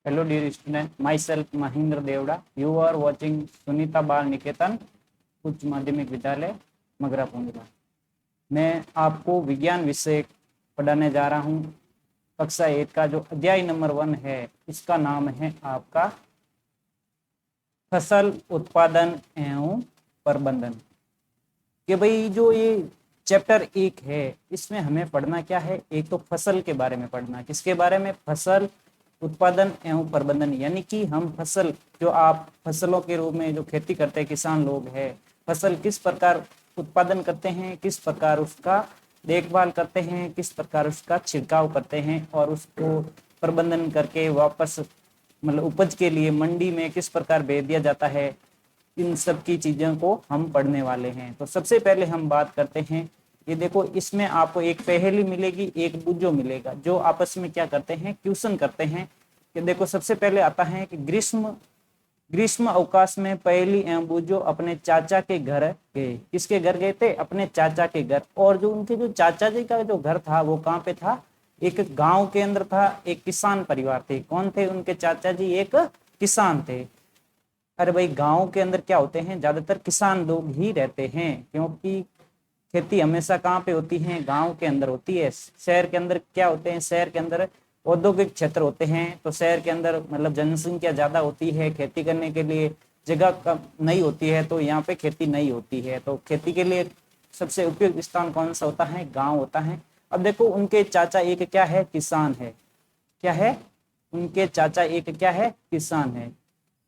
Hello dear student, myself Mahindra Devda. You are watching Sunita बाल निकेतन उच्च माध्यमिक विद्यालय मगरा पुंजला। मैं आपको विज्ञान विषय पढ़ाने जा रहा हूँ। कक्षा 1 का जो अध्याय नंबर 1 है, इसका नाम है आपका फसल उत्पादन एवं प्रबंधन। कि भाई जो ये चैप्टर 1 है, इसमें हमें पढ़ना क्या है? एक तो फसल के बारे में पढ़ना। किसके बारे में? फसल उत्पादन एवं प्रबंधन, यानी कि हम फसल, जो आप फसलों के रूप में जो खेती करते हैं किसान लोग हैं, फसल किस प्रकार उत्पादन करते हैं, किस प्रकार उसका देखभाल करते हैं, किस प्रकार उसका छिड़काव करते हैं और उसको प्रबंधन करके वापस मतलब उपज के लिए मंडी में किस प्रकार भेज दिया जाता है, इन सब की चीजों को हम पढ़ने वाले हैं। तो सबसे पहले हम बात करते हैं, ये देखो इसमें आपको एक पहेली मिलेगी, एक बुझो मिलेगा, जो आपस में क्या करते हैं, क्वेश्चन करते हैं। कि देखो सबसे पहले आता है कि ग्रीष्म अवकाश में पहेली एवं बुझो अपने चाचा के घर गए। किसके घर गए थे? अपने चाचा के घर। और जो उनके जो चाचा जी का जो घर था वो कहाँ पे था? एक गांव के अंदर था। एक किसान परिवार थे। कौन थे उनके चाचा जी? एक किसान थे। अरे भाई, गांव के अंदर क्या होते हैं, ज्यादातर किसान लोग ही रहते हैं, क्योंकि खेती हमेशा कहाँ पे होती है? गांव के अंदर होती है। शहर के अंदर क्या होते हैं? शहर के अंदर औद्योगिक क्षेत्र होते हैं। तो शहर के अंदर मतलब जनसंख्या ज्यादा होती है, खेती करने के लिए जगह कम नहीं होती है, तो यहाँ पे खेती नहीं होती है। तो खेती के लिए सबसे उपयुक्त स्थान कौन सा होता है? गाँव होता है। अब देखो उनके चाचा एक क्या है? किसान है। क्या है? उनके चाचा एक क्या है? किसान है।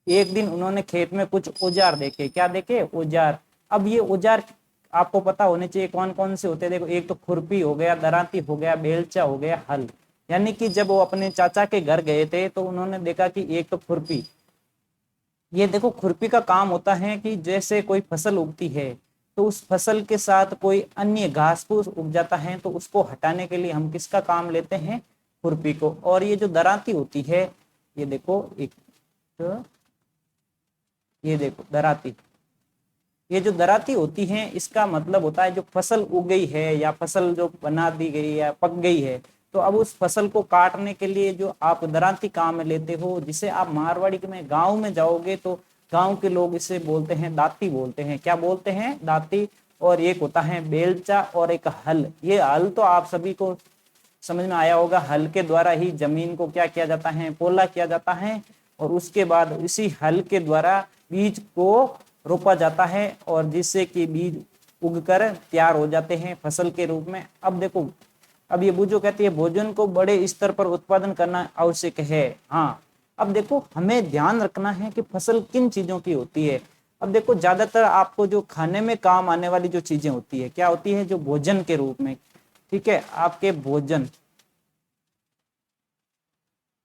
एक दिन उन्होंने खेत में कुछ औजार देखे। क्या देखे? औजार। अब ये औजार आपको पता होने चाहिए कौन कौन से होते हैं। देखो, एक तो खुरपी हो गया, दरांती हो गया, बेलचा हो गया, हल। यानी कि जब वो अपने चाचा के घर गए थे तो उन्होंने देखा कि एक तो खुरपी, ये देखो खुरपी का काम होता है कि जैसे कोई फसल उगती है तो उस फसल के साथ कोई अन्य घास फूस उग जाता है, तो उसको हटाने के लिए हम किसका काम लेते हैं? खुरपी को। और ये जो दरांती होती है, ये देखो एक, तो ये देखो दराती, ये जो दराती होती है इसका मतलब होता है जो फसल उग गई है या फसल जो बना दी गई या पक गई है, तो अब उस फसल को काटने के लिए जो आप दराती काम में लेते हो, जिसे आप मारवाड़ी में गांव में जाओगे तो गांव के लोग इसे बोलते हैं दाती बोलते हैं। क्या बोलते हैं? दाती। और एक होता है बेलचा और एक हल। ये हल तो आप सभी को समझ में आया होगा। हल के द्वारा ही जमीन को क्या किया जाता है? पोला किया जाता है। और उसके बाद इसी हल के द्वारा बीज को रोपा जाता है और जिससे कि बीज उगकर तैयार हो जाते हैं फसल के रूप में। अब देखो, अब ये बुझो कहती है भोजन को बड़े स्तर पर उत्पादन करना आवश्यक है। हाँ, अब देखो हमें ध्यान रखना है कि फसल किन चीजों की होती है। अब देखो ज्यादातर आपको जो खाने में काम आने वाली जो चीजें होती है, क्या होती है? जो भोजन के रूप में, ठीक है, आपके भोजन,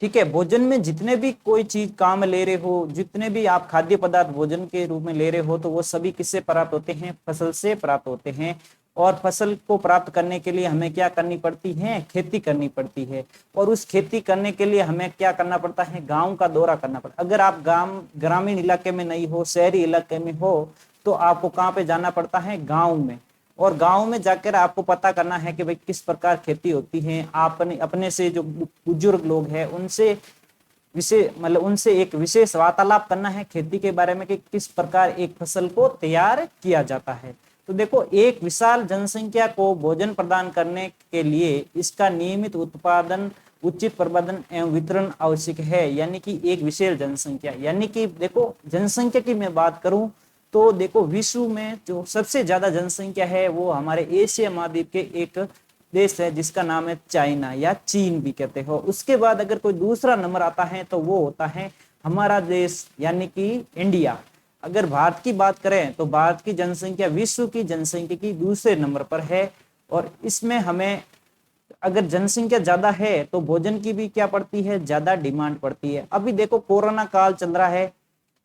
ठीक है, भोजन में जितने भी कोई चीज काम ले रहे हो, जितने भी आप खाद्य पदार्थ भोजन के रूप में ले रहे हो, तो वो सभी किससे प्राप्त होते हैं? फसल से प्राप्त होते हैं। और फसल को प्राप्त करने के लिए हमें क्या करनी पड़ती है? खेती करनी पड़ती है। और उस खेती करने के लिए हमें क्या करना पड़ता है? गांव का दौरा करना पड़ता है। अगर आप ग्रामीण इलाके में नहीं हो, शहरी इलाके में हो, तो आपको कहाँ पे जाना पड़ता है? गाँव में। और गांव में जाकर आपको पता करना है कि भाई किस प्रकार खेती होती है। आपने अपने से जो बुजुर्ग लोग हैं उनसे विशेष मतलब उनसे एक विशेष वार्तालाप करना है खेती के बारे में कि किस प्रकार एक फसल को तैयार किया जाता है। तो देखो, एक विशाल जनसंख्या को भोजन प्रदान करने के लिए इसका नियमित उत्पादन, उचित प्रबंधन एवं वितरण आवश्यक है। यानी कि एक विशेष जनसंख्या, यानी कि देखो जनसंख्या की मैं बात करूं तो देखो विश्व में जो सबसे ज्यादा जनसंख्या है वो हमारे एशिया महाद्वीप के एक देश है जिसका नाम है चाइना या चीन भी कहते हो। उसके बाद अगर कोई दूसरा नंबर आता है तो वो होता है हमारा देश यानी कि इंडिया। अगर भारत की बात करें तो भारत की जनसंख्या विश्व की जनसंख्या की दूसरे नंबर पर है। और इसमें हमें अगर जनसंख्या ज्यादा है तो भोजन की भी क्या पड़ती है? ज्यादा डिमांड पड़ती है। अभी देखो कोरोना काल चल रहा है,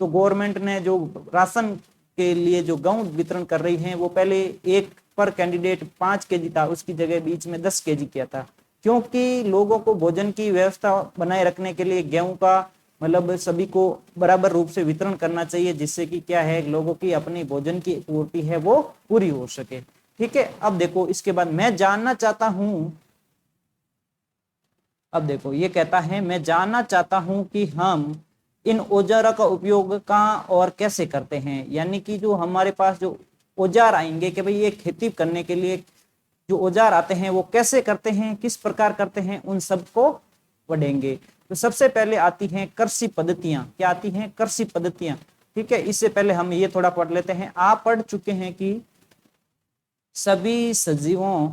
तो गवर्नमेंट ने जो राशन के लिए जो गेहूं वितरण कर रही है, वो पहले एक पर कैंडिडेट 5 kg था, उसकी जगह बीच में 10 kg किया था। क्योंकि लोगों को भोजन की व्यवस्था बनाए रखने के लिए गेहूं का मतलब सभी को बराबर रूप से वितरण करना चाहिए, जिससे कि क्या है, लोगों की अपनी भोजन की पूर्ति है वो पूरी हो सके। ठीक है, अब देखो इसके बाद मैं जानना चाहता हूं अब देखो ये कहता है मैं जानना चाहता हूं कि हम इन औजारों का उपयोग कहाँ और कैसे करते हैं, यानी कि जो हमारे पास जो औजार आएंगे कि भाई ये खेती करने के लिए जो औजार आते हैं वो कैसे करते हैं, किस प्रकार करते हैं, उन सबको पढ़ेंगे। तो सबसे पहले आती हैं कृषि पद्धतियां। क्या आती हैं? कृषि पद्धतियां। ठीक है, इससे पहले हम ये थोड़ा पढ़ लेते हैं। आप पढ़ चुके हैं कि सभी सजीवों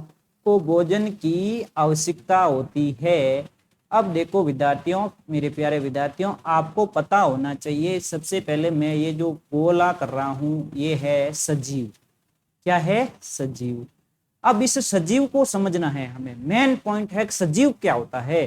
को भोजन की आवश्यकता होती है। अब देखो विद्यार्थियों, मेरे प्यारे विद्यार्थियों, आपको पता होना चाहिए, सबसे पहले मैं ये जो बोला कर रहा हूं ये है सजीव। क्या है? सजीव। अब इस सजीव को समझना है हमें। मेन पॉइंट है कि सजीव क्या होता है।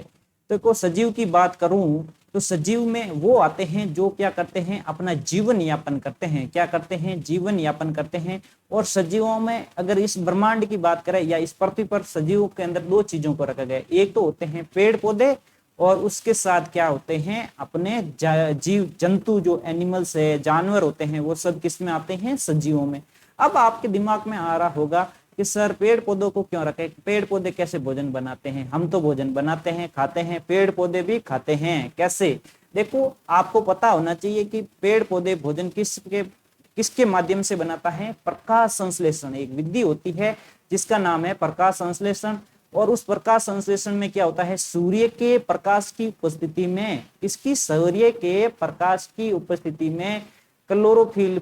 तो सजीव की बात करूं तो सजीव में वो आते हैं जो क्या करते हैं? अपना जीवन यापन करते हैं। क्या करते हैं? जीवन यापन करते हैं। और सजीवों में अगर इस ब्रह्मांड की बात करें या इस पृथ्वी पर, सजीवों के अंदर दो चीजों को रखा गया है। एक तो होते हैं पेड़ पौधे, और उसके साथ क्या होते हैं? अपने जीव जंतु, जो एनिमल्स है, जानवर होते हैं, वो सब किस में आते हैं? सजीवों में। अब आपके दिमाग में आ रहा होगा कि सर पेड़ पौधों को क्यों रखे? पेड़ पौधे कैसे भोजन बनाते हैं? हम तो भोजन बनाते हैं, खाते हैं, पेड़ पौधे भी खाते हैं। कैसे? देखो आपको पता होना चाहिए कि पेड़ पौधे भोजन किसके माध्यम से बनाता है? प्रकाश संश्लेषण। एक विधि होती है जिसका नाम है प्रकाश संश्लेषण। और उस प्रकाश संश्लेषण में क्या होता है? सूर्य के प्रकाश की उपस्थिति में, किसकी? सूर्य के प्रकाश की उपस्थिति में क्लोरोफिल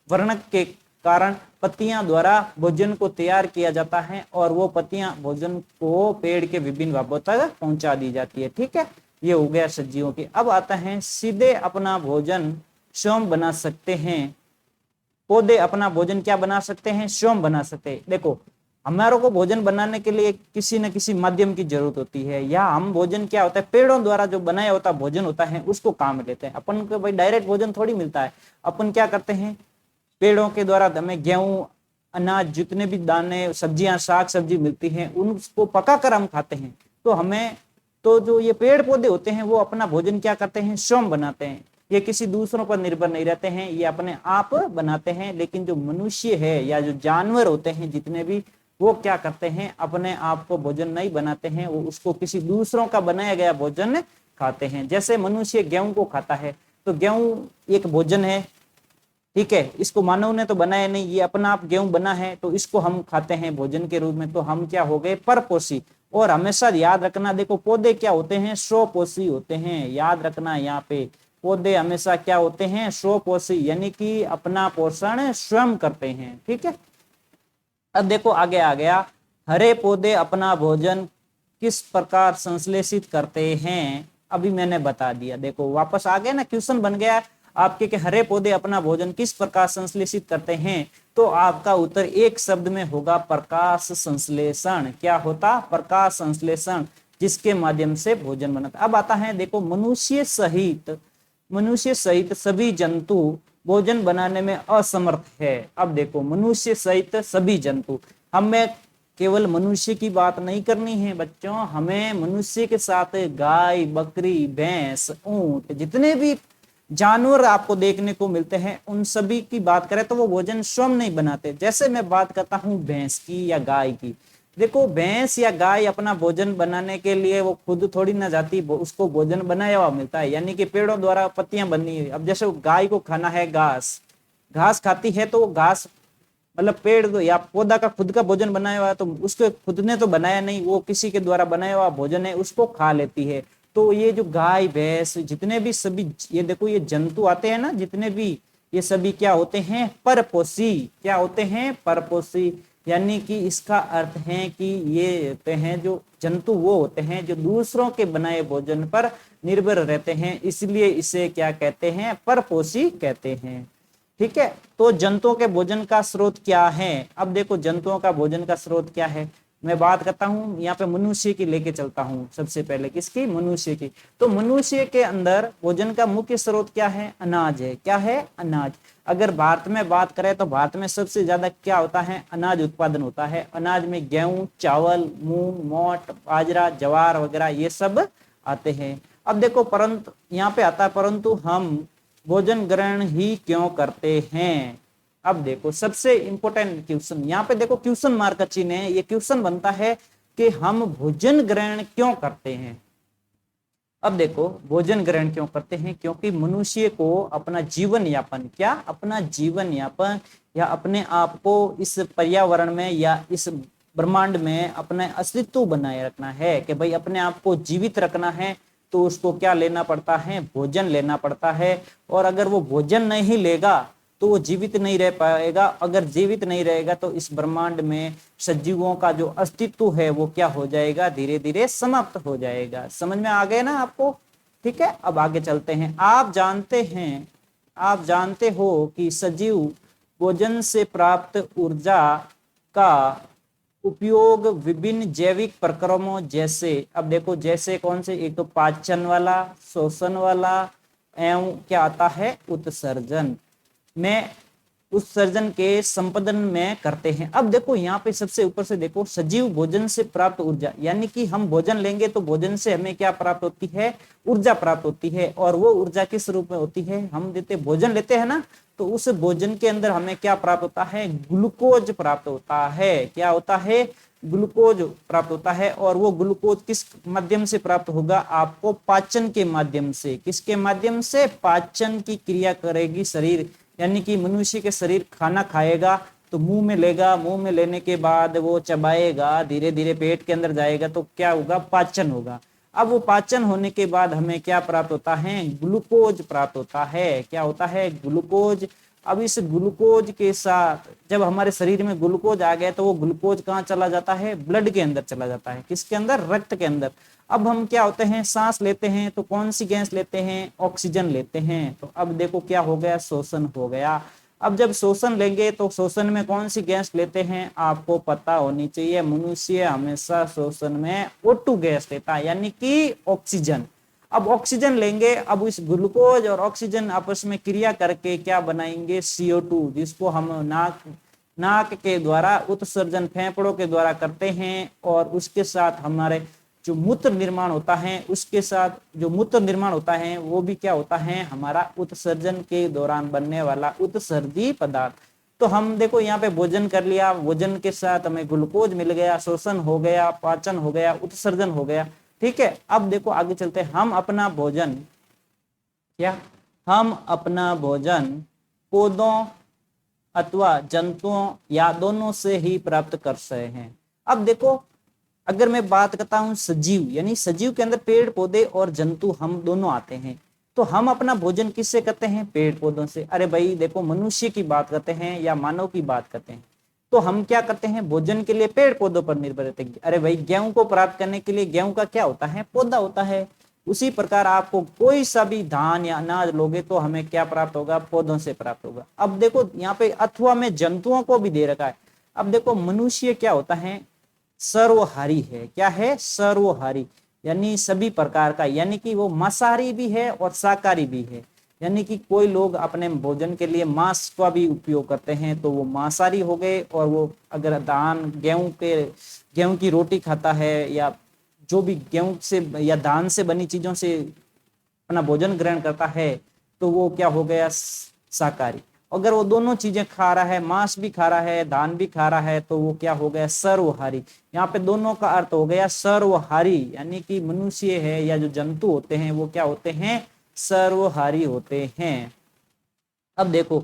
वर्णक के कारण पत्तियां द्वारा भोजन को तैयार किया जाता है, और वो पत्तियां भोजन को पेड़ के विभिन्न भागों तक पहुंचा दी जाती है। ठीक है, ये हो गया सब्जियों की। अब आता है सीधे अपना भोजन स्वयं बना सकते हैं। पौधे अपना भोजन क्या बना सकते हैं? स्वयं बना सकते हैं। देखो हमारे को भोजन बनाने के लिए किसी न किसी माध्यम की जरूरत होती है, या हम भोजन क्या होता है? पेड़ों द्वारा जो बनाया होता भोजन होता है उसको काम लेते हैं। अपन को भाई डायरेक्ट भोजन थोड़ी मिलता है। अपन क्या करते हैं? पेड़ों के द्वारा हमें गेहूं, अनाज, जितने भी दाने, सब्जियां, साग सब्जी मिलती हैं, उनको पकाकर हम खाते हैं। तो हमें तो जो ये पेड़ पौधे होते हैं वो अपना भोजन क्या करते हैं? स्वयं बनाते हैं। ये किसी दूसरों पर निर्भर नहीं रहते हैं, ये अपने आप बनाते हैं। लेकिन जो मनुष्य है या जो जानवर होते हैं जितने भी, वो क्या करते हैं? अपने आप को भोजन नहीं बनाते हैं, वो उसको किसी दूसरों का बनाया गया भोजन खाते हैं। जैसे मनुष्य गेहूं को खाता है, तो गेहूं एक भोजन है। ठीक है, इसको मानव ने तो बनाया नहीं, ये अपना आप गेहूं बना है, तो इसको हम खाते हैं भोजन के रूप में। तो हम क्या हो गए? परपोषी। और हमेशा याद रखना, देखो पौधे क्या होते हैं? स्वपोषी होते हैं। याद रखना यहाँ पे, पौधे हमेशा क्या होते हैं? स्वपोषी, यानी कि अपना पोषण स्वयं करते हैं। ठीक है, अब देखो आगे आ गया, हरे पौधे अपना भोजन किस प्रकार संश्लेषित करते हैं? अभी मैंने बता दिया। देखो वापस आ गया ना, क्वेश्चन बन गया आपके कि हरे पौधे अपना भोजन किस प्रकार संश्लेषित करते हैं। तो आपका उत्तर एक शब्द में होगा, प्रकाश संश्लेषण। क्या होता? प्रकाश संश्लेषण, जिसके माध्यम से भोजन बनता। अब आता है देखो, मनुष्य सहित सभी जंतु भोजन बनाने में असमर्थ है। अब देखो मनुष्य सहित सभी जंतु, हमें केवल मनुष्य की बात नहीं करनी है बच्चों, हमें मनुष्य के साथ गाय, बकरी, भैंस, ऊंट, जितने भी जानवर आपको देखने को मिलते हैं, उन सभी की बात करें तो वो भोजन स्वयं नहीं बनाते। जैसे मैं बात करता हूं भैंस की या गाय की, देखो भैंस या गाय अपना भोजन बनाने के लिए वो खुद थोड़ी ना जाती, उसको भोजन बनाया हुआ मिलता है, यानी कि पेड़ों द्वारा पत्तियां बनी है। अब जैसे गाय को खाना है घास, घास खाती है, तो घास मतलब पेड़ या पौधा का खुद का भोजन बनाया हुआ, तो उसके खुद ने तो बनाया नहीं, वो किसी के द्वारा बनाया हुआ भोजन है, उसको खा लेती है। तो ये जो गाय, भैंस, जितने भी सभी, ये देखो ये जंतु आते हैं ना, जितने भी, ये सभी क्या होते हैं? परपोषी। क्या होते हैं? परपोषी। यानी कि इसका अर्थ है कि ये होते हैं जो जंतु, वो होते हैं जो दूसरों के बनाए भोजन पर निर्भर रहते हैं, इसलिए इसे क्या कहते हैं? परपोषी कहते हैं। ठीक है, तो जंतुओं के भोजन का स्रोत क्या है? अब देखो जंतुओं का भोजन का स्रोत क्या है, मैं बात करता हूं यहाँ पे मनुष्य की लेके चलता हूं। सबसे पहले किसकी? मनुष्य की। तो मनुष्य के अंदर भोजन का मुख्य स्रोत क्या है? अनाज है। क्या है? अनाज। अगर भारत में बात करें तो भारत में सबसे ज्यादा क्या होता है? अनाज उत्पादन होता है। अनाज में गेहूं, चावल, मूंग, मोट, बाजरा, ज्वार वगैरह ये सब आते हैं। अब देखो परंतु यहाँ पे आता है, परंतु हम भोजन ग्रहण ही क्यों करते हैं? अब देखो सबसे इंपॉर्टेंट क्वेश्चन यहाँ पे, देखो क्वेश्चन मार्क का चिन्ह है, ये क्वेश्चन बनता है कि हम भोजन ग्रहण क्यों करते हैं। अब देखो भोजन ग्रहण क्यों करते हैं, क्योंकि मनुष्य को अपना जीवन यापन, क्या अपना जीवन यापन या अपने आप को इस पर्यावरण में या इस ब्रह्मांड में अपना अस्तित्व बनाए रखना है, कि भाई अपने आप को जीवित रखना है, तो उसको क्या लेना पड़ता है, भोजन लेना पड़ता है। और अगर वो भोजन नहीं लेगा तो वो जीवित नहीं रह पाएगा। अगर जीवित नहीं रहेगा तो इस ब्रह्मांड में सजीवों का जो अस्तित्व है वो क्या हो जाएगा, धीरे धीरे समाप्त हो जाएगा। समझ में आ गए ना आपको? ठीक है, अब आगे चलते हैं। आप जानते हो कि सजीव भोजन से प्राप्त ऊर्जा का उपयोग विभिन्न जैविक प्रक्रमों जैसे, अब देखो जैसे कौन से, एक तो पाचन वाला, शोषण वाला एवं क्या आता है, उत्सर्जन में, उत्सर्जन के संपादन में करते हैं। अब देखो यहाँ पे सबसे ऊपर से देखो, सजीव भोजन से प्राप्त ऊर्जा, यानी कि हम भोजन लेंगे तो भोजन से हमें क्या प्राप्त होती है, ऊर्जा प्राप्त होती है। और वो ऊर्जा किस रूप में होती है, हम भोजन लेते हैं ना, तो उस भोजन के अंदर हमें क्या प्राप्त होता है, ग्लूकोज प्राप्त होता है। क्या होता है, ग्लूकोज प्राप्त होता है। और वो ग्लूकोज किस माध्यम से प्राप्त होगा, आपको पाचन के माध्यम से। किसके माध्यम से, पाचन की क्रिया करेगी शरीर, यानी कि मनुष्य के शरीर खाना खाएगा तो मुंह में लेगा, मुंह में लेने के बाद वो चबाएगा, धीरे धीरे पेट के अंदर जाएगा, तो क्या होगा, पाचन होगा। अब वो पाचन होने के बाद हमें क्या प्राप्त होता है, ग्लूकोज प्राप्त होता है। क्या होता है, ग्लूकोज। अब इस ग्लूकोज के साथ जब हमारे शरीर में ग्लूकोज आ गया तो वो ग्लूकोज कहाँ चला जाता है, ब्लड के अंदर चला जाता है। किसके अंदर, रक्त के अंदर। अब हम क्या होते हैं, सांस लेते हैं तो कौन सी गैस लेते हैं, ऑक्सीजन लेते हैं। तो अब देखो क्या हो गया, शोषण हो गया। अब जब शोषण लेंगे तो शोषण में कौन सी गैस लेते हैं, आपको पता होनी चाहिए, मनुष्य हमेशा शोषण में O2 गैस लेता है, यानी कि ऑक्सीजन। अब ऑक्सीजन लेंगे, अब इस ग्लूकोज और ऑक्सीजन आपस में क्रिया करके क्या बनाएंगे, CO2, जिसको हम नाक के द्वारा उत्सर्जन, फेफड़ों के द्वारा करते हैं। और उसके साथ हमारे जो मूत्र निर्माण होता है, उसके साथ जो मूत्र निर्माण होता है वो भी क्या होता है, हमारा उत्सर्जन के दौरान बनने वाला उत्सर्जी पदार्थ। तो हम देखो यहाँ पे भोजन कर लिया, भोजन के साथ हमें ग्लूकोज मिल गया, शोषण हो गया, पाचन हो गया, उत्सर्जन हो गया। ठीक है, अब देखो आगे चलते हैं। हम अपना भोजन पौधों अथवा जंतुओं या दोनों से ही प्राप्त कर सकते हैं। अब देखो, अगर मैं बात करता हूं सजीव, यानी सजीव के अंदर पेड़ पौधे और जंतु हम दोनों आते हैं, तो हम अपना भोजन किससे करते हैं, पेड़ पौधों से। अरे भाई देखो, मनुष्य की बात करते हैं या मानव की बात करते हैं, तो हम क्या करते हैं, भोजन के लिए पेड़ पौधों पर निर्भर रहते हैं। अरे भाई, गेहूं को प्राप्त करने के लिए गेहूं का क्या होता है, पौधा होता है। उसी प्रकार आपको कोई सा भी धान या अनाज लोगे तो हमें क्या प्राप्त होगा, पौधों से प्राप्त होगा। अब देखो यहाँ पे अथवा में जंतुओं को भी दे रखा है। अब देखो मनुष्य क्या होता है, सर्वहारी है। क्या है, सर्वहारी, यानी सभी प्रकार का, यानी कि वो मांसाहारी भी है और शाकाहारी भी है। यानी कि कोई लोग अपने भोजन के लिए मांस का भी उपयोग करते हैं तो वो मांसाहारी हो गए। और वो अगर गेहूं की रोटी खाता है या जो भी गेहूं से या धान से बनी चीजों से अपना भोजन ग्रहण करता है तो वो क्या हो गया, शाकाहारी। अगर वो दोनों चीजें खा रहा है, मांस भी खा रहा है, धान भी खा रहा है, तो वो क्या हो गया, सर्वहारी। यहाँ पे दोनों का अर्थ हो गया सर्वहारी, यानी कि मनुष्य है या जो जंतु होते हैं वो क्या होते हैं, सर्वहारी होते हैं। अब देखो,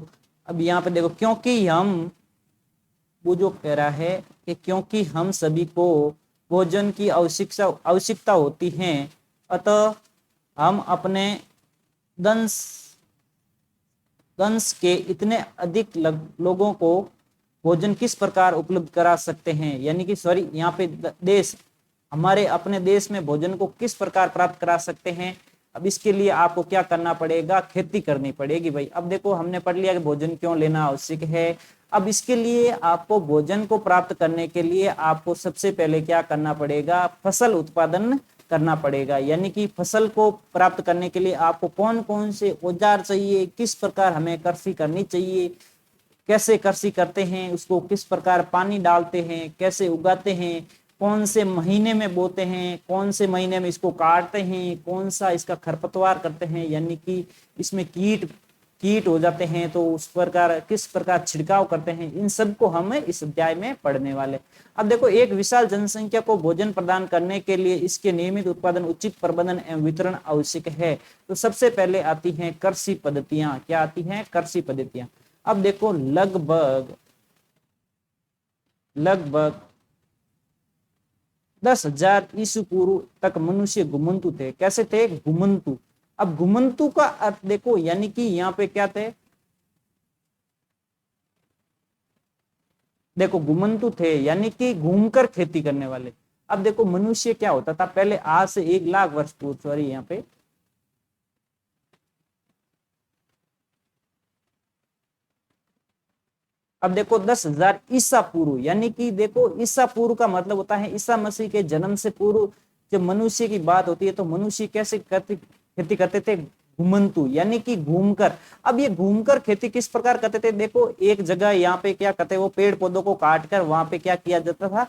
अब यहाँ पे देखो, क्योंकि हम, वो जो कह रहा है कि क्योंकि हम सभी को भोजन की आवश्यकता होती है, अतः हम अपने दंश के इतने अधिक लोगों को भोजन किस प्रकार उपलब्ध करा सकते हैं, यानी कि सॉरी यहाँ पे देश, हमारे अपने देश में भोजन को किस प्रकार प्राप्त करा सकते हैं। अब इसके लिए आपको क्या करना पड़ेगा, खेती करनी पड़ेगी भाई। अब देखो हमने पढ़ लिया कि भोजन क्यों लेना आवश्यक है। अब इसके लिए आपको भोजन को प्राप्त करने के लिए आपको सबसे पहले क्या करना पड़ेगा, फसल उत्पादन करना पड़ेगा। यानी कि फसल को प्राप्त करने के लिए आपको कौन कौन से औजार चाहिए, किस प्रकार हमें कृषि करनी चाहिए, कैसे कृषि करते हैं, उसको किस प्रकार पानी डालते हैं, कैसे उगाते हैं, कौन से महीने में बोते हैं, कौन से महीने में इसको काटते हैं, कौन सा इसका खरपतवार करते हैं, यानी कि इसमें कीट कीट हो जाते हैं तो उस प्रकार किस प्रकार छिड़काव करते हैं, इन सब को हम इस अध्याय में पढ़ने वाले। अब देखो, एक विशाल जनसंख्या को भोजन प्रदान करने के लिए इसके नियमित उत्पादन, उचित प्रबंधन एवं वितरण आवश्यक है। तो सबसे पहले आती हैं कृषि पद्धतियां। क्या आती हैं? कृषि पद्धतियां। अब देखो, लगभग 10,000 ईसा पूर्व तक मनुष्य घुमंतु थे। कैसे थे? घुमंतु। अब घुमंतु का अर्थ देखो, यानी कि यहाँ पे क्या थे? देखो, घुमंतु थे यानी कि घूमकर खेती करने वाले। अब देखो, मनुष्य क्या होता था पहले, आज से 1 लाख वर्ष पूर्व, सॉरी यहाँ पे अब देखो 10,000 ईसा पूर्व, यानी कि देखो ईसा पूर्व का मतलब होता है ईसा मसीह के जन्म से पूर्व। जब मनुष्य की बात होती है तो मनुष्य कैसे खेती करते थे? घुमंतु, यानी कि घूमकर। अब ये घूमकर खेती किस प्रकार करते थे? देखो, एक जगह यहाँ पे क्या करते, वो पेड़ पौधों को काट कर वहां पे क्या किया जाता था,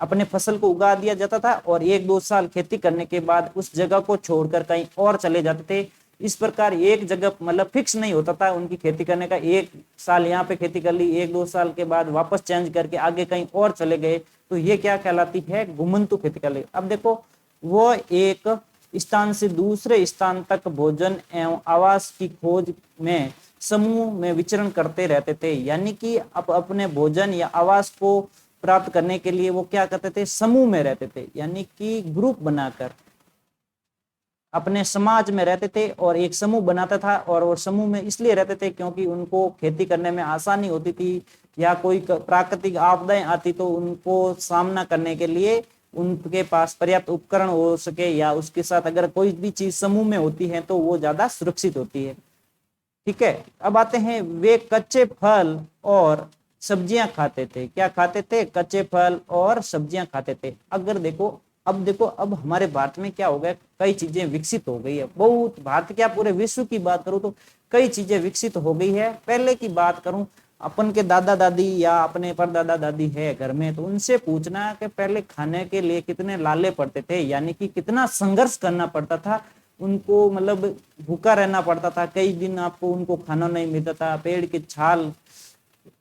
अपने फसल को उगा दिया जाता था, और 1-2 साल खेती करने के बाद उस जगह को छोड़कर कहीं और चले जाते थे। इस प्रकार एक जगह मतलब फिक्स नहीं होता था उनकी खेती करने का। 1 साल यहाँ पे खेती कर ली, 1-2 साल के बाद वापस चेंज करके आगे कहीं और चले गए, तो ये क्या कहलाती है? घुमंतु खेती कर ली। अब देखो, वो एक स्थान से दूसरे स्थान तक भोजन एवं आवास की खोज में समूह में विचरण करते रहते थे, यानी कि अपने भोजन या आवास को प्राप्त करने के लिए वो क्या करते थे? समूह में रहते थे, यानी कि ग्रुप बनाकर अपने समाज में रहते थे, और एक समूह बनाता था। और वो समूह में इसलिए रहते थे क्योंकि उनको खेती करने में आसानी होती थी, या कोई प्राकृतिक आपदाएं आती तो उनको सामना करने के लिए उनके पास पर्याप्त उपकरण हो सके, या उसके साथ अगर कोई भी चीज समूह में होती है तो वो ज्यादा सुरक्षित होती है। ठीक है, अब आते हैं, वे कच्चे फल और सब्जियां खाते थे। क्या खाते थे? कच्चे फल और सब्जियां खाते थे। अगर देखो, अब हमारे भारत में क्या हो गया, कई चीजें विकसित हो गई है बहुत। भारत क्या, पूरे विश्व की बात करूं तो कई चीजें विकसित हो गई है। पहले की बात करूं, अपन के दादा दादी या अपने परदादा दादी है घर में, तो उनसे पूछना कि पहले खाने के लिए कितने लाले पड़ते थे, यानी कि कितना संघर्ष करना पड़ता था उनको, मतलब भूखा रहना पड़ता था, कई दिन आपको उनको खाना नहीं मिलता था, पेड़ की छाल,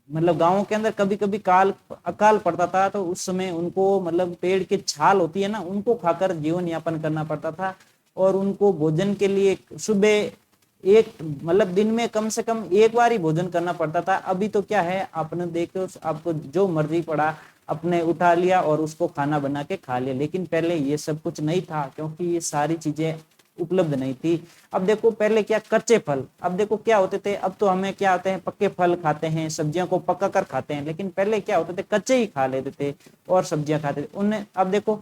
मतलब गाँव के अंदर कभी कभी अकाल पड़ता था तो उस समय उनको, मतलब पेड़ की छाल होती है ना, उनको खाकर जीवन यापन करना पड़ता था। और उनको भोजन के लिए सुबह एक, मतलब दिन में कम से कम एक बार ही भोजन करना पड़ता था। अभी तो क्या है, आपने देखो, आपको जो मर्जी पड़ा अपने उठा लिया और उसको खाना बना के खा लिया। लेकिन पहले ये सब कुछ नहीं था, क्योंकि ये सारी चीजें उपलब्ध नहीं थी। अब देखो, पहले क्या, कच्चे फल। अब देखो क्या होते थे, अब तो हमें क्या होते हैं, पक्के फल खाते हैं, सब्जियों को पका कर खाते हैं, लेकिन पहले क्या होते थे, कच्चे ही खा लेते थे और सब्जियां खाते थे उन्हें। अब देखो,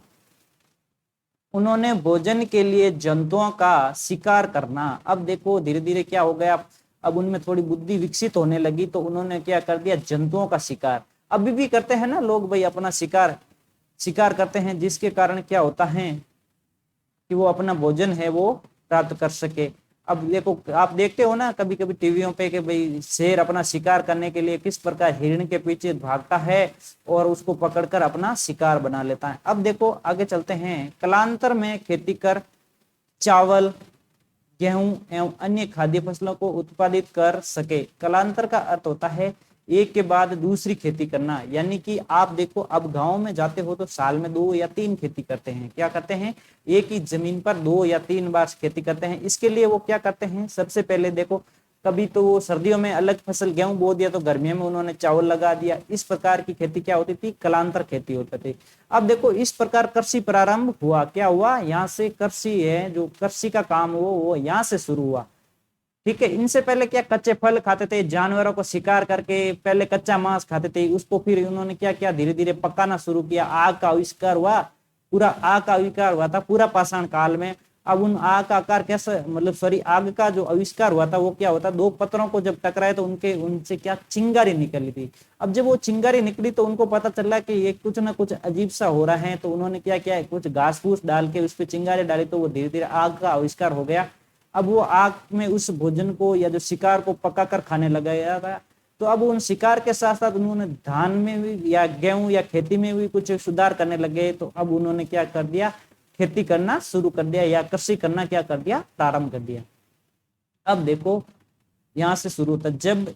उन्होंने भोजन के लिए जंतुओं का शिकार करना। अब देखो धीरे धीरे क्या हो गया, अब उनमें थोड़ी बुद्धि विकसित होने लगी, तो उन्होंने क्या कर दिया, जंतुओं का शिकार। अभी भी करते हैं ना लोग भाई, अपना शिकार करते हैं, जिसके कारण क्या होता है कि वो अपना भोजन है वो प्राप्त कर सके। अब देखो, आप देखते हो ना कभी कभी टीवियों पे कि भाई शेर अपना शिकार करने के लिए किस प्रकार हिरण के पीछे भागता है और उसको पकड़कर अपना शिकार बना लेता है। अब देखो आगे चलते हैं, कालांतर में खेती कर चावल, गेहूं एवं अन्य खाद्य फसलों को उत्पादित कर सके। कालांतर का अर्थ होता है एक के बाद दूसरी खेती करना, यानी कि आप देखो, अब गांव में जाते हो तो साल में 2 या 3 खेती करते हैं। क्या करते हैं? एक ही जमीन पर 2 या 3 बार खेती करते हैं। इसके लिए वो क्या करते हैं, सबसे पहले देखो, कभी तो वो सर्दियों में अलग फसल गेहूं बो दिया, तो गर्मियों में उन्होंने चावल लगा दिया। इस प्रकार की खेती क्या होती थी, कालांतर खेती होती थी। अब देखो, इस प्रकार कृषि प्रारंभ हुआ। क्या हुआ? यहाँ से कृषि है, जो कृषि का काम हो वो यहाँ से शुरू हुआ। ठीक है, इनसे पहले क्या, कच्चे फल खाते थे, जानवरों को शिकार करके पहले कच्चा मांस खाते थे, उसको फिर उन्होंने क्या किया, धीरे धीरे पकाना शुरू किया। आग का आविष्कार हुआ, पूरा आग का आविष्कार हुआ था पूरा पाषाण काल में। अब उन आग का आकार कैसे, मतलब सॉरी, आग का जो आविष्कार हुआ था वो क्या होता, 2 पत्थरों को जब टकराए तो उनसे क्या, चिंगारी निकली थी। अब जब वो चिंगारी निकली तो उनको पता चला कि ये कुछ ना कुछ अजीब सा हो रहा है, तो उन्होंने क्या किया, कुछ घास फूस डाल के उस पर चिंगारी डाली, तो वो धीरे धीरे आग का आविष्कार हो गया। अब वो आग में उस भोजन को या जो शिकार को पका कर खाने लगा था। तो अब उन शिकार के साथ साथ उन्होंने धान में भी या गेहूं या खेती में भी कुछ सुधार करने लगे। तो अब उन्होंने क्या कर दिया, खेती करना शुरू कर दिया, या कृषि करना क्या कर दिया, प्रारंभ कर दिया। अब देखो, यहां से शुरू होता है जब,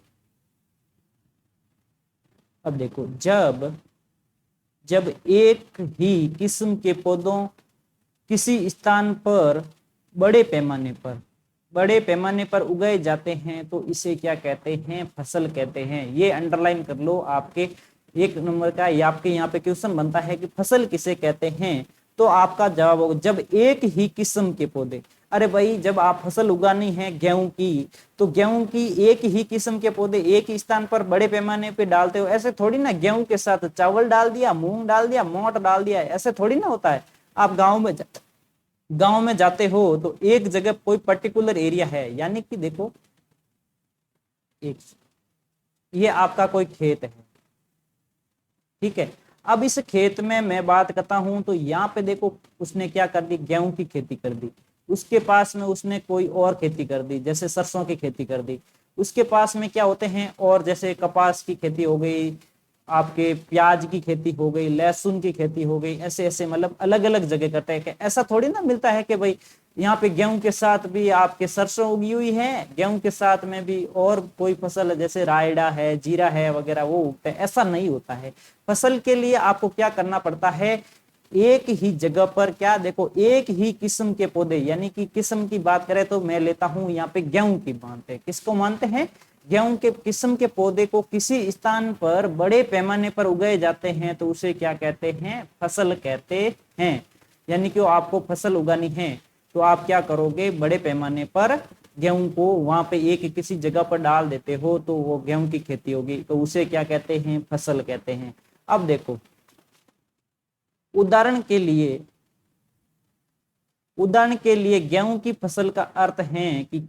अब देखो जब जब एक ही किस्म के पौधों किसी स्थान पर बड़े पैमाने पर उगाए जाते हैं तो इसे क्या कहते हैं, फसल कहते हैं। ये अंडरलाइन कर लो, आपके 1 नंबर का या आपके यहाँ पे क्वेश्चन बनता है कि फसल किसे कहते हैं, तो आपका जवाब होगा जब एक ही किस्म के पौधे। अरे भाई जब आप फसल उगानी है गेहूं की, तो गेहूं की एक ही किस्म के पौधे एक ही स्थान पर बड़े पैमाने पे डालते हो। ऐसे थोड़ी ना गेहूं के साथ चावल डाल दिया, मूंग डाल दिया, मोट डाल दिया, ऐसे थोड़ी ना होता है। आप गांव में जाते हो तो एक जगह कोई पर्टिकुलर एरिया है, यानी कि देखो एक ये आपका कोई खेत है, ठीक है। अब इस खेत में मैं बात करता हूं तो यहाँ पे देखो उसने क्या कर दी, गेहूं की खेती कर दी। उसके पास में उसने कोई और खेती कर दी, जैसे सरसों की खेती कर दी। उसके पास में क्या होते हैं और, जैसे कपास की खेती हो गई, आपके प्याज की खेती हो गई, लहसुन की खेती हो गई, ऐसे ऐसे मतलब अलग अलग जगह करते हैं। ऐसा थोड़ी ना मिलता है कि भाई यहाँ पे गेहूं के साथ भी आपके सरसों उगी हुई है, गेहूं के साथ में भी और कोई फसल जैसे रायडा है, जीरा है वगैरह वो उगते हैं, ऐसा नहीं होता है। फसल के लिए आपको क्या करना पड़ता है, एक ही जगह पर क्या, देखो एक ही किस्म के पौधे, यानी कि किस्म की बात करें तो मैं लेता हूं यहाँ पे गेहूं की मानते हैं, किसको मानते हैं, गेहूं के किस्म के पौधे को किसी स्थान पर बड़े पैमाने पर उगाए जाते हैं तो उसे क्या कहते हैं, फसल कहते हैं। यानी कि आपको फसल उगानी है तो आप क्या करोगे, बड़े पैमाने पर गेहूं को वहां पे एक किसी जगह पर डाल देते हो तो वो गेहूं की खेती होगी, तो उसे क्या कहते हैं, फसल कहते हैं। अब देखो उदाहरण के लिए गेहूं की फसल का अर्थ है कि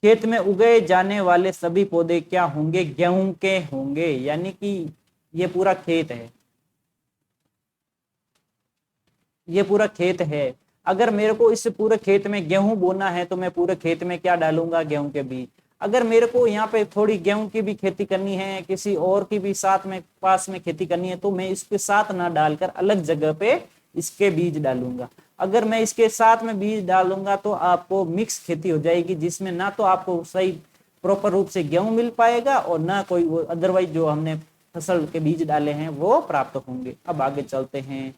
खेत में उगाए जाने वाले सभी पौधे क्या होंगे, गेहूं के होंगे। यानी कि ये पूरा खेत है, ये पूरा खेत है। अगर मेरे को इस पूरे खेत में गेहूं बोना है तो मैं पूरे खेत में क्या डालूंगा, गेहूं के बीज। अगर मेरे को यहाँ पे थोड़ी गेहूं की भी खेती करनी है, किसी और की भी साथ में पास में खेती करनी है, तो मैं इसके साथ ना डालकर अलग जगह पे इसके बीज डालूंगा। अगर मैं इसके साथ में बीज डालूंगा तो आपको मिक्स खेती हो जाएगी, जिसमें ना तो आपको सही प्रॉपर रूप से गेहूं मिल पाएगा और ना कोई वो अदरवाइज जो हमने फसल के बीज डाले हैं वो प्राप्त होंगे। अब आगे चलते हैं।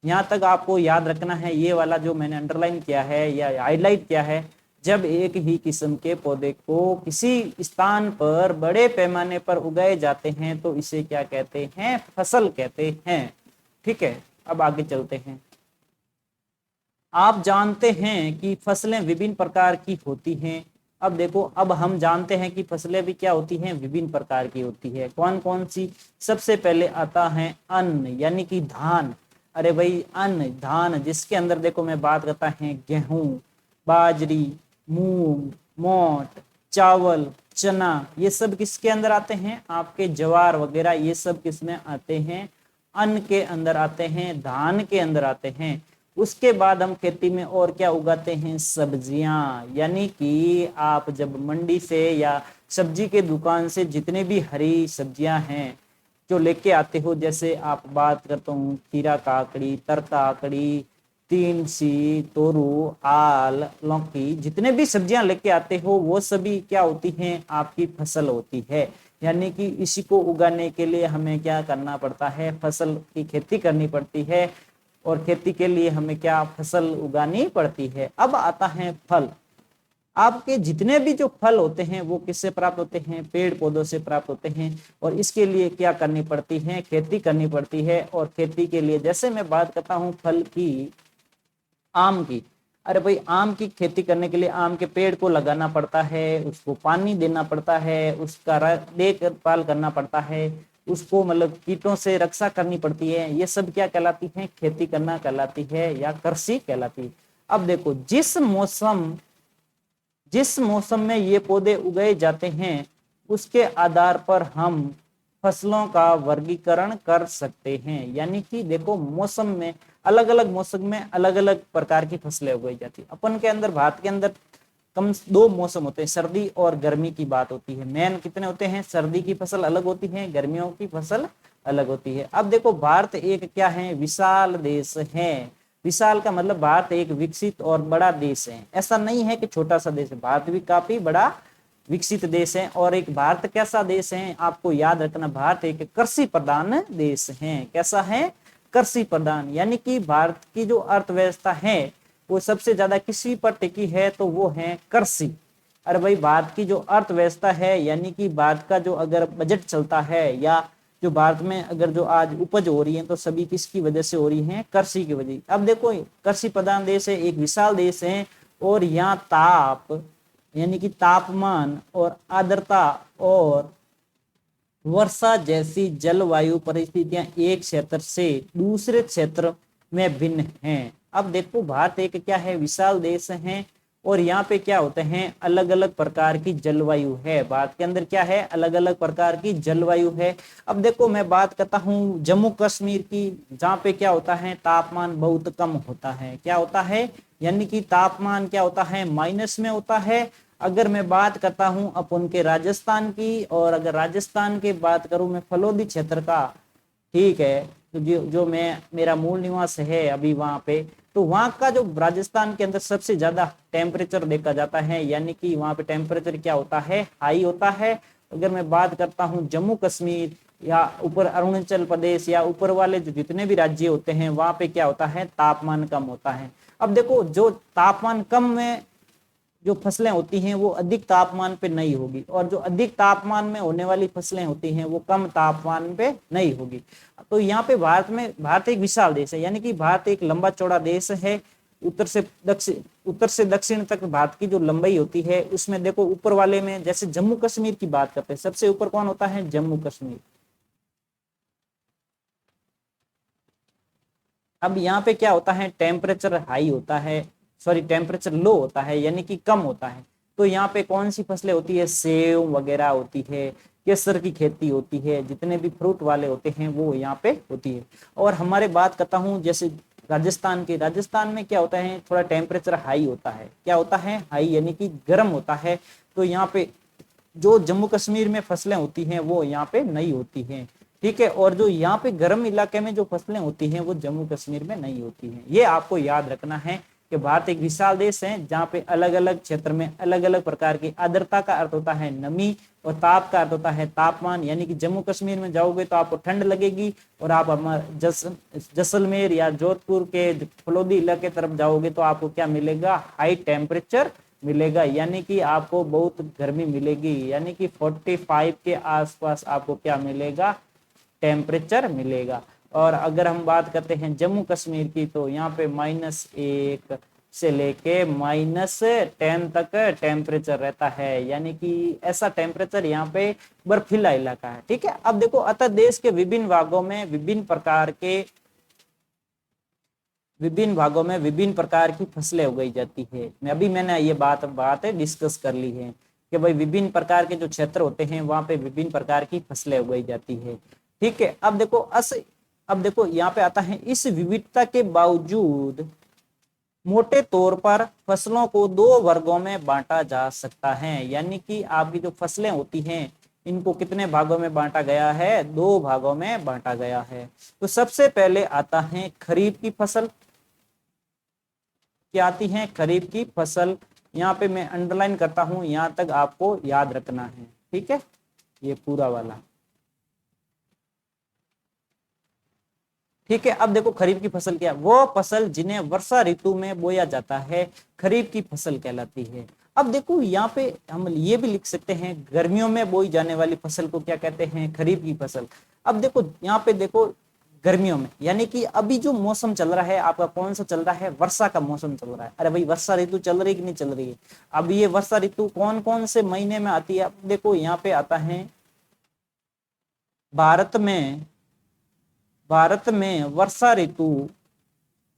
यहाँ तक आपको याद रखना है, ये वाला जो मैंने अंडरलाइन किया है या हाईलाइट किया है, जब एक ही किस्म के पौधे को किसी स्थान पर बड़े पैमाने पर उगाए जाते हैं तो इसे क्या कहते हैं, फसल कहते हैं। ठीक है, अब आगे चलते हैं। आप जानते हैं कि फसलें विभिन्न प्रकार की होती हैं। अब देखो, अब हम जानते हैं कि फसलें भी क्या होती हैं, विभिन्न प्रकार की होती है। कौन कौन सी, सबसे पहले आता है अन्न, यानी कि धान। अरे भाई अन्न, धान, जिसके अंदर देखो मैं बात करता है गेहूं, बाजरी, मूंग, मोट, चावल, चना, ये सब किसके अंदर आते हैं, आपके ज्वार वगैरह, ये सब किसमें आते हैं, अन्न के अंदर आते हैं, धान के अंदर आते हैं। उसके बाद हम खेती में और क्या उगाते हैं, सब्जियां। यानी कि आप जब मंडी से या सब्जी के दुकान से जितने भी हरी सब्जियां हैं जो लेके आते हो, जैसे आप बात करता हूँ खीरा काकड़ी, तरता काकड़ी, तीनसी, तोरू, आल, लौकी, जितने भी सब्जियां लेके आते हो वो सभी क्या होती हैं, आपकी फसल होती है। यानी कि इसी को उगाने के लिए हमें क्या करना पड़ता है, फसल की खेती करनी पड़ती है और खेती के लिए हमें क्या, फसल उगानी पड़ती है। अब आता है फल। आपके जितने भी जो फल होते हैं वो किससे प्राप्त होते हैं, पेड़ पौधों से प्राप्त होते हैं। और इसके लिए क्या करनी पड़ती है, खेती करनी पड़ती है। और खेती के लिए जैसे मैं बात करता हूँ फल की, आम की, अरे भाई आम की खेती करने के लिए आम के पेड़ को लगाना पड़ता है, उसको पानी देना पड़ता है, उसका देखभाल करना पड़ता है, उसको मतलब कीटों से रक्षा करनी पड़ती है। ये सब क्या कहलाती है, खेती करना कहलाती है या कृषि कहलाती है। अब देखो, जिस मौसम में ये पौधे उगाए जाते हैं उसके आधार पर हम फसलों का वर्गीकरण कर सकते हैं। यानी कि देखो, मौसम में अलग अलग मौसम में अलग अलग प्रकार की फसलें उगाई जाती है। अपन के अंदर, भारत के अंदर कम 2 मौसम होते हैं, सर्दी और गर्मी की बात होती है। मेन कितने होते हैं, सर्दी की फसल अलग होती है, गर्मियों की फसल अलग होती है। अब देखो, भारत एक क्या है, विशाल देश है। विशाल का मतलब भारत एक विकसित और बड़ा देश है, ऐसा नहीं है कि छोटा सा देश है, भारत भी काफी बड़ा विकसित देश है। और एक भारत कैसा देश है, आपको याद रखना, भारत एक कृषि प्रधान देश है। कैसा है? कृषि प्रधान, यानी कि भारत की जो अर्थव्यवस्था है वो सबसे ज्यादा किसी पर टिकी है, तो वो है कृषि। अरे भाई, भारत की जो अर्थव्यवस्था है, यानी कि भारत का जो अगर बजट चलता है या जो भारत में अगर जो आज उपज हो रही है, तो सभी किसकी वजह से हो रही है? कृषि की वजह। अब देखो, कृषि प्रधान देश है, एक विशाल देश है, और यहाँ ताप यानी कि तापमान और आर्द्रता और वर्षा जैसी जलवायु परिस्थितियां एक क्षेत्र से दूसरे क्षेत्र में भिन्न हैं। अब देखो, भारत एक क्या है? विशाल देश है, और यहाँ पे क्या होते हैं? अलग अलग प्रकार की जलवायु है। भारत के अंदर क्या है? अलग अलग प्रकार की जलवायु है। अब देखो, मैं बात करता हूँ जम्मू कश्मीर की, जहाँ पे क्या होता है? तापमान बहुत कम होता है। क्या होता है? यानी कि तापमान क्या होता है? माइनस में होता है। अगर मैं बात करता हूं अपन के राजस्थान की, और अगर राजस्थान की बात करूं मैं फलोदी क्षेत्र का, ठीक है, तो जो मैं मेरा मूल निवास है अभी वहां पे, तो वहां का जो राजस्थान के अंदर सबसे ज्यादा टेम्परेचर देखा जाता है, यानी कि वहां पे टेम्परेचर क्या होता है? हाई होता है। अगर मैं बात करता हूँ जम्मू कश्मीर या ऊपर अरुणाचल प्रदेश या ऊपर वाले जो जितने भी राज्य होते हैं, वहां पे क्या होता है? तापमान कम होता है। अब देखो, जो तापमान कम में जो फसलें होती हैं वो अधिक तापमान पे नहीं होगी, और जो अधिक तापमान में होने वाली फसलें होती हैं वो कम तापमान पे नहीं होगी। तो यहाँ पे भारत एक विशाल देश है, यानी कि भारत एक लंबा चौड़ा देश है। उत्तर से दक्षिण तक भारत की जो लंबाई होती है, उसमें देखो ऊपर वाले में जैसे जम्मू कश्मीर की बात करते हैं, सबसे ऊपर कौन होता है? जम्मू कश्मीर। अब यहाँ पे क्या होता है? टेम्परेचर हाई होता है, सॉरी टेम्परेचर लो होता है, यानी कि कम होता है। तो यहाँ पे कौन सी फसलें होती है? सेव वगैरह होती है, केसर की खेती होती है, जितने भी फ्रूट वाले होते हैं वो यहाँ पे होती है। और हमारे बात करता हूँ जैसे राजस्थान के, राजस्थान में क्या होता है? थोड़ा टेम्परेचर हाई होता है। क्या होता है? हाई, यानी कि गर्म होता है। तो यहाँ पे जो जम्मू कश्मीर में फसलें होती हैं वो यहाँ पे नहीं होती हैं, ठीक है। और जो यहाँ पे गर्म इलाके में जो फसलें होती हैं वो जम्मू कश्मीर में नहीं होती हैं। ये आपको याद रखना है कि भारत एक विशाल देश है, जहाँ पे अलग अलग क्षेत्र में अलग अलग प्रकार की आर्द्रता का अर्थ होता है नमी, और ताप का अर्थ होता है तापमान। यानी कि जम्मू कश्मीर में जाओगे तो आपको ठंड लगेगी, और आप हमारे जैसलमेर या जोधपुर के फलोदी इलाके तरफ जाओगे तो आपको क्या मिलेगा? हाई टेम्परेचर मिलेगा, यानी कि आपको बहुत गर्मी मिलेगी, यानी कि 45 के आसपास आपको क्या मिलेगा? टेम्परेचर मिलेगा। और अगर हम बात करते हैं जम्मू कश्मीर की, तो यहाँ पे -1 से लेके -10 तक टेम्परेचर रहता है, यानी कि ऐसा टेम्परेचर यहाँ पे बर्फीला इलाका है, ठीक है। अब देखो, अतः देश के विभिन्न भागों में विभिन्न प्रकार की फसलें उगाई जाती है। मैंने ये बात डिस्कस कर ली है कि भाई विभिन्न प्रकार के जो क्षेत्र होते हैं वहां पे विभिन्न प्रकार की फसलें उगाई जाती है, ठीक है। अब देखो यहाँ पे आता है, इस विविधता के बावजूद मोटे तौर पर फसलों को 2 वर्गों में बांटा जा सकता है। यानी कि आपकी जो फसलें होती हैं इनको कितने भागों में बांटा गया है? 2 भागों में बांटा गया है। तो सबसे पहले आता है खरीफ की फसल। क्या आती है? खरीफ की फसल। यहाँ पे मैं अंडरलाइन करता हूं, यहाँ तक आपको याद रखना है, ठीक है, ये पूरा वाला, ठीक है। अब देखो, खरीफ की फसल क्या? वो फसल जिन्हें वर्षा ऋतु में बोया जाता है खरीफ की फसल कहलाती है। अब देखो, यहाँ पे हम ये भी लिख सकते हैं, गर्मियों में बोई जाने वाली फसल को क्या कहते हैं? खरीफ की फसल। अब देखो, यहाँ पे देखो, गर्मियों में, यानी कि अभी जो मौसम चल रहा है आपका कौन सा चल रहा है? वर्षा का मौसम चल रहा है। अरे भाई, वर्षा ऋतु चल रही कि नहीं चल रही है? अब ये वर्षा ऋतु कौन कौन से महीने में आती है? अब देखो, यहाँ पे आता है भारत में वर्षा ऋतु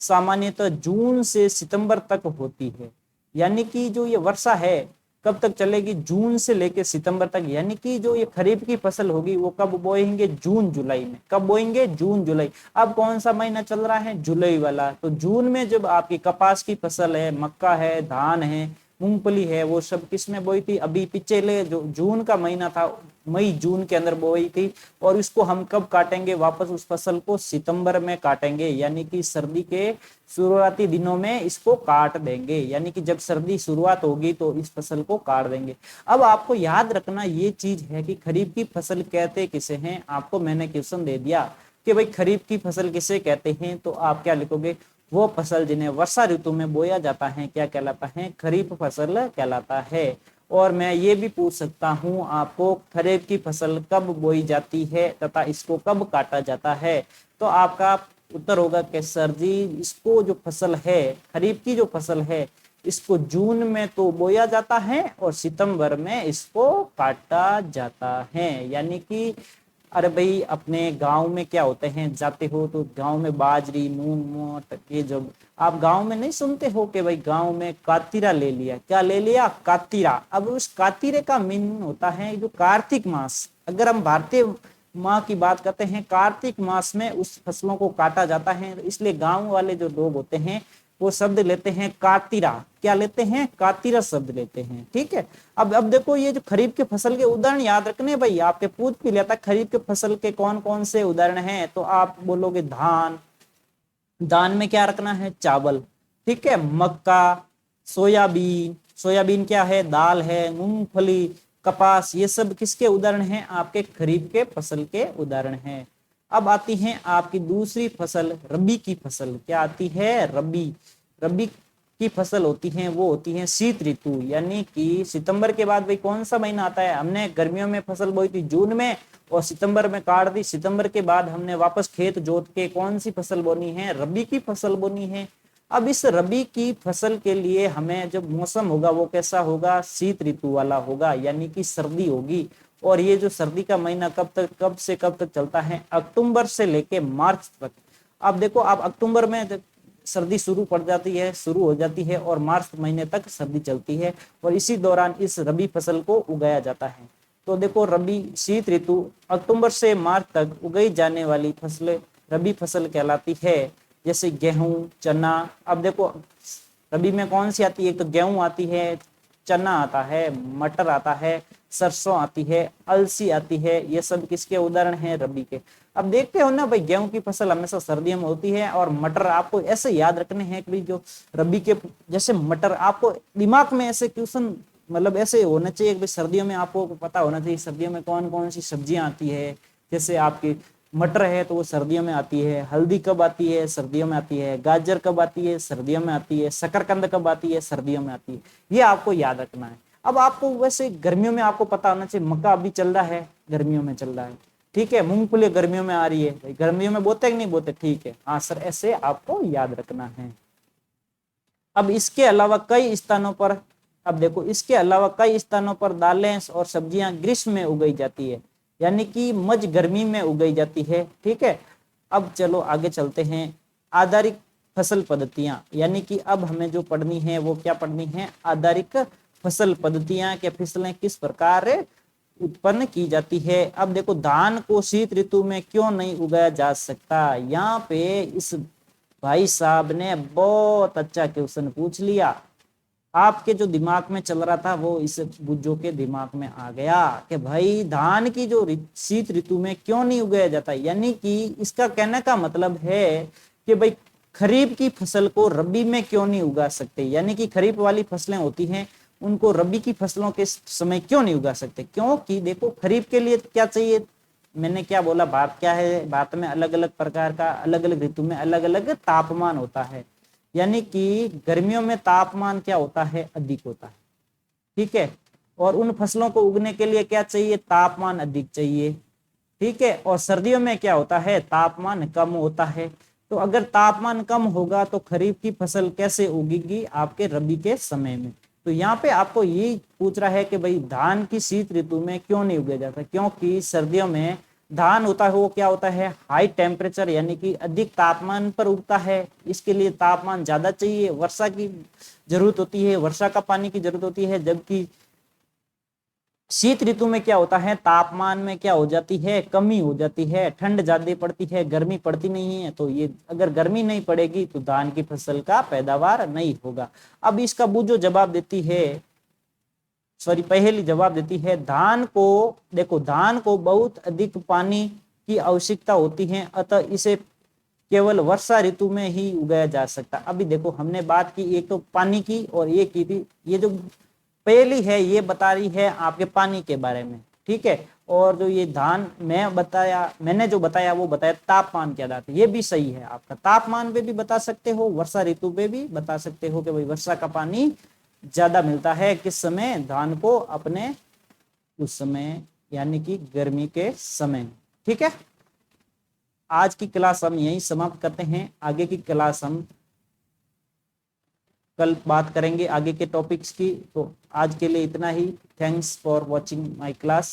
सामान्यतः जून से सितंबर तक होती है। यानी कि जो ये वर्षा है कब तक चलेगी? जून से लेकर सितंबर तक। यानी कि जो ये खरीफ की फसल होगी वो कब बोएंगे? जून जुलाई में। कब बोएंगे? जून जुलाई। अब कौन सा महीना चल रहा है? जुलाई वाला। तो जून में जब आपकी कपास की फसल है, मक्का है, धान है, मूंगफली है, वो सब किस में बोई थी? अभी पिछले जो जून का महीना था मई जून के अंदर बोई थी, और इसको हम कब काटेंगे वापस उस फसल को? सितंबर में काटेंगे, यानी कि सर्दी के शुरुआती दिनों में इसको काट देंगे, यानी कि जब सर्दी शुरुआत होगी तो इस फसल को काट देंगे। अब आपको याद रखना ये चीज है कि खरीफ की फसल कहते किसे हैं। आपको मैंने क्वेश्चन दे दिया कि भाई खरीफ की फसल किसे कहते हैं, तो आप क्या लिखोगे? वो फसल जिन्हें वर्षा ऋतु में बोया जाता है क्या कहलाता है? खरीफ फसल कहलाता है। और मैं ये भी पूछ सकता हूँ आपको, खरीफ की फसल कब बोई जाती है तथा इसको कब काटा जाता है? तो आपका उत्तर होगा कि सर जी, इसको जो फसल है, खरीफ की जो फसल है, इसको जून में तो बोया जाता है और सितंबर में इसको काटा जाता है। यानी कि अरे भाई अपने गांव में क्या होते हैं, जाते हो तो गांव में बाजरी, मूंग, मोट, ये जो आप गांव में नहीं सुनते हो कि भाई गांव में कातिरा ले लिया। क्या ले लिया? कातिरा। अब उस कातिरे का मीन होता है जो कार्तिक मास। अगर हम भारतीय माह की बात करते हैं, कार्तिक मास में उस फसलों को काटा जाता है, इसलिए गांव वाले जो लोग होते हैं वो शब्द लेते हैं कातिरा। क्या लेते हैं? कातिरा शब्द लेते हैं। ठीक है। अब देखो ये जो खरीफ के फसल के उदाहरण याद रखने भाई, आपके पूछ भी लेता खरीफ के फसल के कौन कौन से उदाहरण हैं, तो आप बोलोगे धान। धान में क्या रखना है? चावल। ठीक है। मक्का, सोयाबीन, सोयाबीन क्या है? दाल है। मूंगफली, कपास, ये सब किसके उदाहरण हैं? आपके खरीफ के फसल के उदाहरण हैं। अब आती है आपकी दूसरी फसल, रबी की फसल। क्या आती है? रबी। रबी की फसल होती है वो होती है शीत ऋतु, यानी कि सितंबर के बाद भाई कौन सा महीना आता है? हमने गर्मियों में फसल बोई थी जून में और सितंबर में काट दी। सितंबर के बाद हमने वापस खेत जोत के कौन सी फसल बोनी है? रबी की फसल बोनी है। अब इस रबी की फसल के लिए हमें जब मौसम होगा वो कैसा होगा? शीत ऋतु वाला होगा, यानी कि सर्दी होगी। और ये जो सर्दी का महीना कब से कब तक चलता है? अक्टूबर से लेके मार्च तक। अब देखो, आप अक्टूबर में सर्दी शुरू हो जाती है और मार्च महीने तक सर्दी चलती है, और इसी दौरान इस रबी फसल को उगाया जाता है। तो देखो, रबी शीत ऋतु अक्टूबर से मार्च तक उगाई जाने वाली फसलें रबी फसल कहलाती है, जैसे गेहूं, चना। अब देखो रबी में कौन सी आती है? एक तो गेहूं आती है, चना आता है, मटर आता है, सरसों आती है, अलसी आती है। ये सब किसके उदाहरण हैं? रबी के। अब देखते हो ना भाई, गेहूं की फसल हमेशा सर्दियों में होती है, और मटर आपको ऐसे याद रखने हैं कि जो रबी के जैसे मटर, आपको दिमाग में ऐसे क्वेश्चन मतलब ऐसे होना चाहिए कि सर्दियों में आपको पता होना चाहिए सर्दियों में कौन कौन सी सब्जियां आती है। जैसे आपकी मटर है तो वो सर्दियों में आती है, हल्दी कब आती है? सर्दियों में आती है। गाजर कब आती है? सर्दियों में आती है। शकरकंद कब आती है? सर्दियों में आती है। ये आपको याद रखना है। अब आपको वैसे गर्मियों में आपको पता होना चाहिए, मक्का अभी चल रहा है, गर्मियों में चल रहा है। ठीक है। मूंगफली गर्मियों में आ रही है, गर्मियों में बोते कि नहीं बोते? ठीक है, हाँ सर, ऐसे आपको याद रखना है। अब इसके अलावा कई स्थानों पर, अब देखो इसके अलावा कई स्थानों पर दालें और सब्जियां ग्रीष्म में उगाई जाती है, यानी कि मज गर्मी में उगाई जाती है। ठीक है। अब चलो आगे चलते हैं। आधारिक फसल पद्धतियां, यानी कि अब हमें जो पढ़नी है वो क्या पढ़नी है? आधारिक फसल पद्धतियां के फसलें किस प्रकार उत्पन्न की जाती है। अब देखो, धान को शीत ऋतु में क्यों नहीं उगाया जा सकता? यहाँ पे इस भाई साहब ने बहुत अच्छा क्वेश्चन पूछ लिया। आपके जो दिमाग में चल रहा था वो इस बुज्जो के दिमाग में आ गया कि भाई धान की जो शीत ऋतु में क्यों नहीं उगाया जाता। यानी कि इसका कहने का मतलब है कि भाई खरीफ की फसल को रबी में क्यों नहीं उगा सकते, यानी कि खरीफ वाली फसलें होती हैं उनको रबी की फसलों के समय क्यों नहीं उगा सकते? क्योंकि देखो, खरीफ के लिए क्या चाहिए? मैंने क्या बोला, भारत क्या है? भारत में अलग अलग प्रकार का, अलग अलग ऋतु में अलग अलग तापमान होता है, यानी कि गर्मियों में तापमान क्या होता है? अधिक होता है। ठीक है। और उन फसलों को उगने के लिए क्या चाहिए? तापमान अधिक चाहिए। ठीक है। और सर्दियों में क्या होता है? तापमान कम होता है। तो अगर तापमान कम होगा तो खरीफ की फसल कैसे उगेगी? आपके रबी के समय में। तो यहाँ पे आपको ये पूछ रहा है कि भाई धान की शीत ऋतु में क्यों नहीं उगाया जाता? क्योंकि सर्दियों में धान होता है वो क्या होता है? हाई टेम्परेचर, यानी कि अधिक तापमान पर उगता है। इसके लिए तापमान ज्यादा चाहिए, वर्षा की जरूरत होती है, वर्षा का पानी की जरूरत होती है। जबकि शीत ऋतु में क्या होता है? तापमान में क्या हो जाती है? कमी हो जाती है, ठंड ज्यादा पड़ती है, गर्मी पड़ती नहीं है। तो ये अगर गर्मी नहीं पड़ेगी तो धान की फसल का पैदावार नहीं होगा। अब इसका बुझो जवाब देती है सॉरी पहेली जवाब देती है धान को, देखो धान को बहुत अधिक पानी की आवश्यकता होती है, अतः इसे केवल वर्षा ऋतु में ही उगाया जा सकता। अभी देखो हमने बात की एक तो पानी की और ये की थी, ये जो पहेली है ये बता रही है आपके पानी के बारे में, ठीक है। और जो ये धान मैंने जो बताया वो बताया तापमान के आधार पर, ये भी सही है आपका, तापमान पे भी बता सकते हो, वर्षा ऋतु पे भी बता सकते हो कि भाई वर्षा का पानी ज्यादा मिलता है किस समय, धान को अपने उस समय यानी कि गर्मी के समय, ठीक है। आज की क्लास हम यहीं समाप्त करते हैं, आगे की क्लास हम कल बात करेंगे आगे के टॉपिक्स की। तो आज के लिए इतना ही, thanks for watching my class.